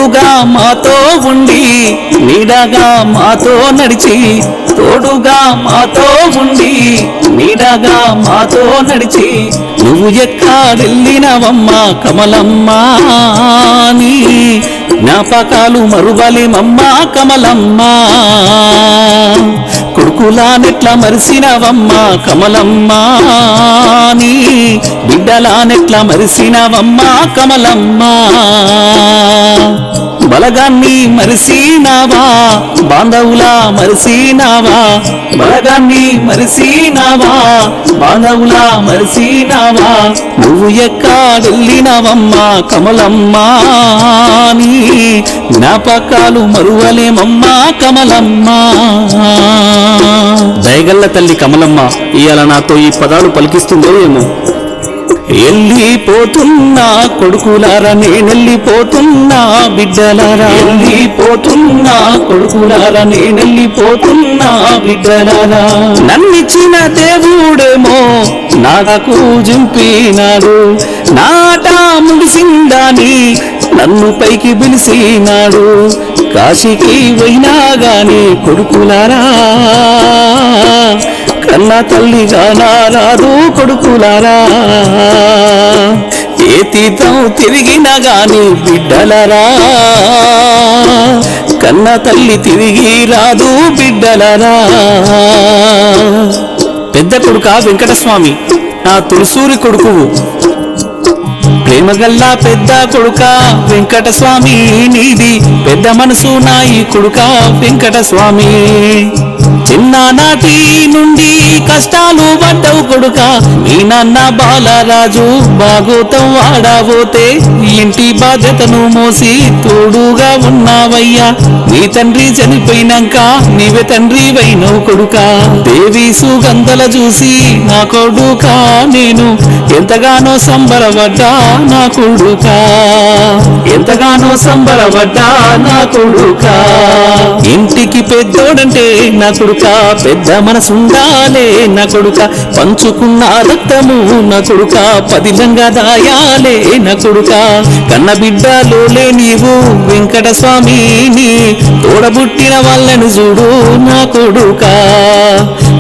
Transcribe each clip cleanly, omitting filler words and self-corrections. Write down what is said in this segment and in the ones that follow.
తోడుగా మాతో ఉండి నీడగా మాతో నడిచి తోడుగా మాతో ఉండి నీడగా మాతో నడిచి నువ్వు ఎక్కడెళ్ళినవమ్మా కమలమ్మా నీ జ్ఞాపకాలు మరువలేమమ్మా కమలమ్మా కొడుకులానెట్లా మరిసినవమ్మా కమలమ్మా నీ బిడ్డలానెట్లా మరిసినవమ్మా కమలమ్మా బలగాన్ని మరిసినావా బాంధవులా మరిసినావా బలగాన్ని మరిసినావా బాంధవులా మరిసినావా నువ్వు ఎక్కడెళ్ళినవమ్మా కమలమ్మా నీ జ్ఞాపకాలు మరువలేమమ్మా కమలమ్మా దయగల్ల తల్లి కమలమ్మ ఇయాల నాతో ఈ పదాలు పలికిస్తుందో ఏమో వెళ్ళిపోతున్నా కొడుకులారా నేనెళ్ళిపోతున్నా బిడ్డలారా వెళ్ళిపోతున్నా కొడుకులారా నేనెళ్ళిపోతున్నా బిడ్డలారా నన్నిచ్చిన దేవుడేమో నాకు జింపినాడు నాట ముగిసిందాని నన్ను పైకి పిలిచినాడు కాశీకి పోయినా గాని కొడుకులారా కన్న తల్లిగా నారాదు కొడుకులారా ఏ తీర్థం తిరిగినా గాని బిడ్డలరా కన్న తల్లి తిరిగి రాదు బిడ్డలరా పెద్ద కొడుక వెంకటస్వామి నా తులసూరి కొడుకువు ప్రేమగల్లా పెద్ద కొడుక వెంకటస్వామి నీది పెద్ద మనసు నా ఈ కొడుక వెంకటస్వామి చిన్ననాటి నుండి కష్టాలు పడ్డవు కొడుక మీ నాన్న బాలరాజు బాగోతం వాడబోతే ఇంటి బాధ్యతను మోసి తోడుగా ఉన్నావయ్యా నీ తండ్రి చనిపోయినాక నీవే తండ్రి వైనవు కొడుక దేవి సుగంధల చూసి నా కొడుక నేను ఎంతగానో సంబరపడ్డా నా కొడుక ఎంతగానో సంబరపడ్డా నా కొడుక ఇంటికి పెద్దోడంటే నా కొడుక పెద్ద మనసుండాలే నా కొడుక పంచుకున్న రక్తము నా కొడుక పదిలంగా దాయాలే నా కొడుక కన్న బిడ్డలోలే నీవు వెంకటస్వామిని తోడబుట్టిన వాళ్ళను చూడు నా కొడుక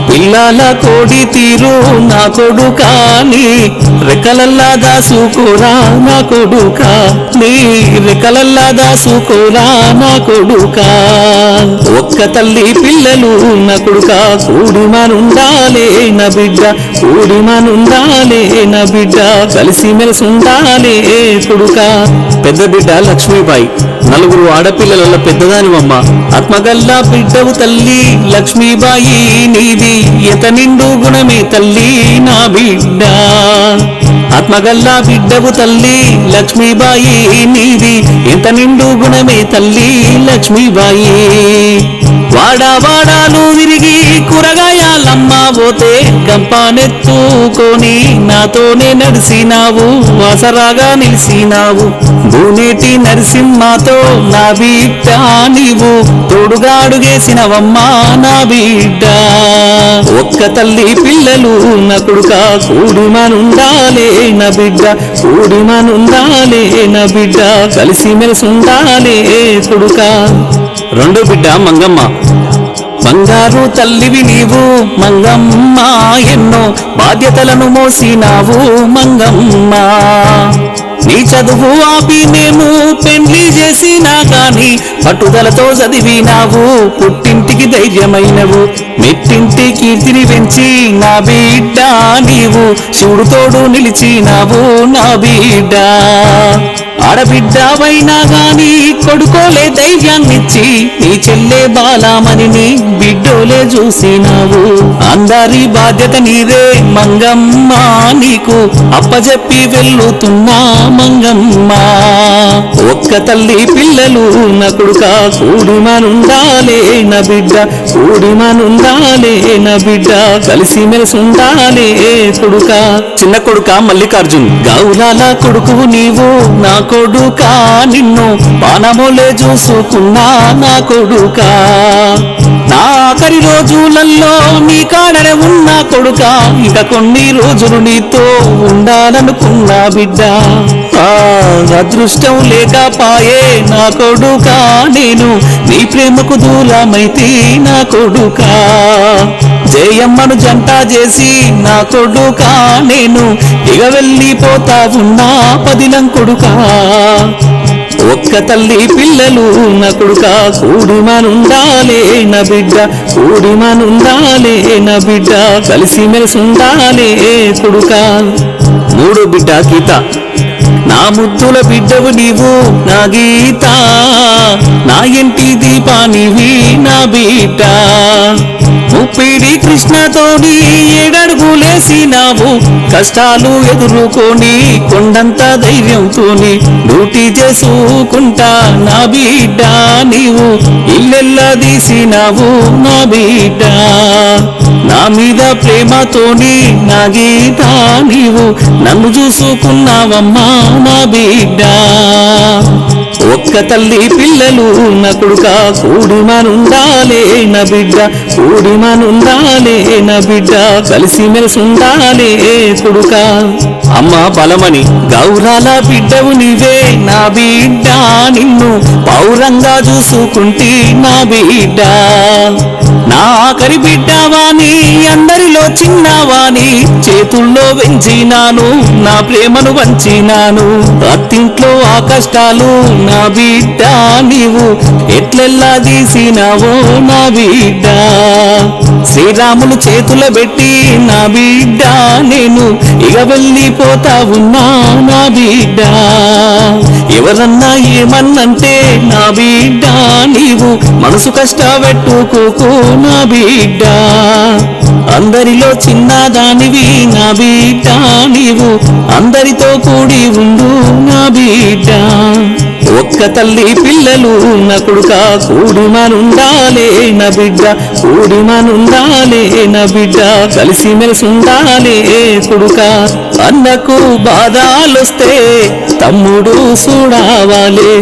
పిల్లల కోడి తీరు నా కొడుక నీ రెక్కలల్లా దాసుకోరా నా కొడుక నీ రెక్కలల్లా దాసుకోరా నా కొడుక ఒక్క తల్లి పిల్లలు నా కొడుక కూడిమనుండాలే నా బిడ్డ కూడిమనుండాలే నా బిడ్డ కలిసి మెలిసి ఉండాలే కొడుక పెద్ద బిడ్డ లక్ష్మీబాయి నలుగురు ఆడపిల్లల పెద్దదానివమ్మ ఆత్మగల్లా బిడ్డవు తల్లి లక్ష్మీబాయి నీది ఎంత నిండు గుణమే తల్లి నా బిడ్డ ఆత్మగల్లా బిడ్డవు తల్లి లక్ష్మీబాయి నీది ఎంత నిండు గుణమే తల్లి లక్ష్మీబాయి వాడావాడాలు విరిగి కూరగాయాలమ్మ పోతే గంపానెత్తుకొని నాతోనే నడిసినావు వాసరాగా నిలిసినావు భూనేటి నరసింహతో నా బిడ్డ నీవు తోడుగా అడుగేసినవమ్మా నా బిడ్డ ఒక్క తల్లి పిల్లలు నా కొడుక కూడిమనుండాలే నా బిడ్డ కూడిమనుండాలే నా బిడ్డ కలిసి మెలిసి ఉండాలే కొడుక రెండో బిడ్డ మంగమ్మ బంగారు తల్లివి నీవు మంగమ్మ ఎన్నో బాధ్యతలను మోసినావు మంగమ్మ నీ చదువు ఆపి మేము పెండ్లి చేసినా గాని పట్టుదలతో చదివినావు పుట్టింటికి ధైర్యమైనవు మెట్టింటి కీర్తిని పెంచి నా బిడ్డ నీవు శివుడు తోడు నిలిచినావు నా బిడ్డ ఆడబిడ్డవైనా గాని కొడుకోలే ధైర్యాన్నిచ్చి నీ చెల్లె బాలామణి నీ బిడ్డోలే చూసినావు అందరి బాధ్యత నీదే మంగమ్మ నీకు అప్పజెప్పి వెళ్ళుతున్నా మంగమ్మ ఒక్క తల్లి పిల్లలు నా కొడుక కూడిమనుండాలే నా బిడ్డ కూడిమనుండాలే నా బిడ్డ కలిసి మెలిసి ఉండాలే కొడుక చిన్న కొడుక మల్లికార్జున్ గౌలాల కొడుకు నీవు నా కొడుక నిన్ను పానమోలే చూసుకున్నా నా కొడుక నా ఆఖరి రోజులలో నీ కాడనే ఉన్న కొడుక ఇక కొన్ని రోజులు నీతో ఉండాలనుకున్నా బిడ్డ ఆ అదృష్టం లేకపాయే నా కొడుకా, నేను నీ ప్రేమకు దూరమైతే నా కొడుకా. జయమ్మను జంట చేసి నా కొడుకా, నేను ఇక వెళ్ళిపోతా ఉన్నా పదిలం కొడుకా. ఒక్క తల్లి పిల్లలు నా కొడుకా, కూడిమనుండాలే నా బిడ్డ, కూడిమనుండాలే నా బిడ్డ, కలిసి మెలిసి ఉండాలే కొడుకా. మూడో బిడ్డ గీత, నా ముద్దుల బిడ్డవు నీవు నా గీత, నా ఇంటి దీపానివి నా బిడ్డ. ముప్పిడి కృష్ణతోని 7 అడుగులేసినావు, కష్టాలు ఎదుర్కొని కొండంత ధైర్యంతోని డ్యూటీ చేసుకుంటా నా బిడ్డ. నీవు ఇల్లెల్లా తీసినావు నా బిడ్డ, నా మీద ప్రేమతోని నా గీత, నీవు నన్ను చూసుకున్నావమ్మా నా బిడ్డ. ఒక్క తల్లి పిల్లలు నా కొడుకా, కూడిమనుండాలే నా బిడ్డ, కూడిమనుండాలే నా బిడ్డ, కలిసి మెలిసి ఉండాలే కొడుకా. అమ్మ బలమని గౌరాల బిడ్డవు నీవే నా బిడ్డ, నిన్ను పౌరంగా చూసుకుంటే నా బిడ్డ. నా ఆఖరి బిడ్డవాని, అందరిలో చిన్నవాని, చేతుల్లో వెంచినాను నా ప్రేమను వంచినాను. అత్తింట్లో ఆ కష్టాలు నా బిడ్డ, నీవు ఎట్లెల్లా తీసినావో నా బిడ్డ. శ్రీరాములు చేతుల పెట్టి నా బిడ్డ, నేను ఇక వెళ్ళిపోతా ఉన్నా నా బిడ్డ. ఎవరన్నా ఏమన్నంటే నా బిడ్డ, నీవు మనసు కష్టపెట్టుకోకు నా బిడ్డ. అందరిలో చిన్నదానివి నా బిడ్డ, నీవు అందరితో కూడి ఉండు నా బిడ్డ. ఒక్క తల్లి పిల్లలు నా కొడుకా, కూడిమనుండాలే నా బిడ్డ, కూడిమనుండాలే నా బిడ్డ, కలిసి మెలిసి ఉండాలే కొడుకా. అన్నకు బాధలొస్తే తమ్ముడు చూడవాలే,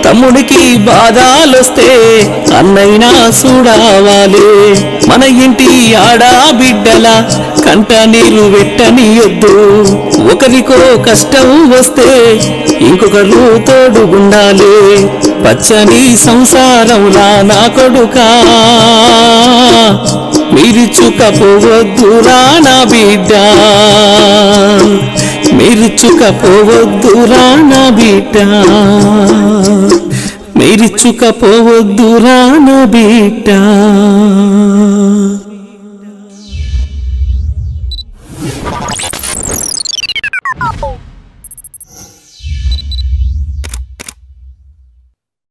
తమ్ముడికి బాధలొస్తే అన్నైనా చూడవాలే. మన ఇంటి ఆడబిడ్డల కంట నీరు పెట్టనియొద్దు, ఒకరికో కష్టం వస్తే ఇంకొకరు తోడుగుండాలి. పచ్చని సంసారంలా నా కొడుకా, మీరిచ్చుకపోవద్దురా నా బిడ్డ, మీరిచ్చుకపోవద్దురా నా బిడ్డ, మీరిచ్చుకపోవద్దురా నా బిడ్డ.